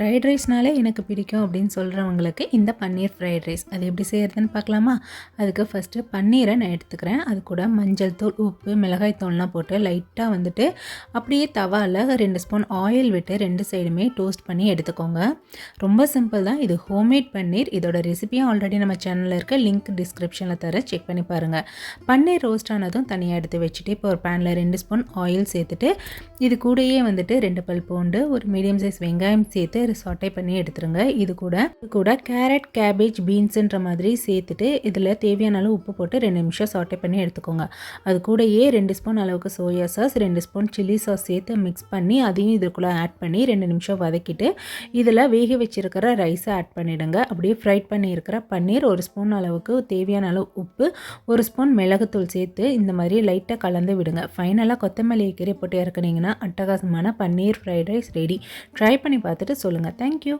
Fried ரைஸ்னாலே எனக்கு பிடிக்கும் அப்படின்னு சொல்கிறவங்களுக்கு இந்த பன்னீர் ஃப்ரைட் ரைஸ் அது எப்படி செய்கிறதுன்னு பார்க்கலாமா? அதுக்கு ஃபஸ்ட்டு பன்னீரை நான் எடுத்துக்கிறேன். அது கூட மஞ்சள் தூள், உப்பு, மிளகாய் தூள்லாம் போட்டு லைட்டாக அப்படியே தவாவில் 2 ஸ்பூன் ஆயில் விட்டு 2 சைடுமே டோஸ்ட் பண்ணி எடுத்துக்கோங்க. ரொம்ப சிம்பிள் தான். இது ஹோம்மேட் பன்னீர். இதோட ரெசிபியும் ஆல்ரெடி நம்ம சேனலில் இருக்க லிங்க் டிஸ்கிரிப்ஷனில் தர செக் பண்ணி பாருங்கள். பன்னீர் ரோஸ்ட் ஆனதும் தனியாக எடுத்து வச்சுட்டு இப்போ ஒரு பேனில் 2 ஸ்பூன் ஆயில் சேர்த்துட்டு இது கூடயே 2 பல் பூண்டு, ஒரு மீடியம் சைஸ் வெங்காயம் சேர்த்து சாட்டை பண்ணி எடுத்துருங்க. இது கூட கேரட், கேபேஜ், பீன்ஸுன்ற மாதிரி சேர்த்துட்டு இதில் தேவையான அளவு உப்பு போட்டு 2 நிமிஷம் சாட்டை பண்ணி எடுத்துக்கோங்க. அது கூடயே 2 ஸ்பூன் அளவுக்கு soya sauce, 2 spoon chilli sauce சேர்த்து மிக்ஸ் பண்ணி அதையும் இதுக்குள்ளே ஆட் பண்ணி 2 நிமிஷம் வதக்கிட்டு இதில் வேக வச்சிருக்கிற ரைஸை ஆட் பண்ணிவிடுங்க. அப்படியே ஃப்ரைட் பண்ணியிருக்கிற பன்னீர், 1 ஸ்பூன் அளவுக்கு தேவையான அளவு உப்பு, 1 ஸ்பூன் மிளகுத்தூள் சேர்த்து இந்த மாதிரி லைட்டாக கலந்து விடுங்க. ஃபைனலாக கொத்தமல்லி கீரை போட்டு இறக்குனீங்கன்னா அட்டகாசமான பன்னீர் ஃப்ரைட் ரைஸ் ரெடி. ட்ரை பண்ணி பார்த்துட்டு சொல்லுங்கள். தேங்க்யூ.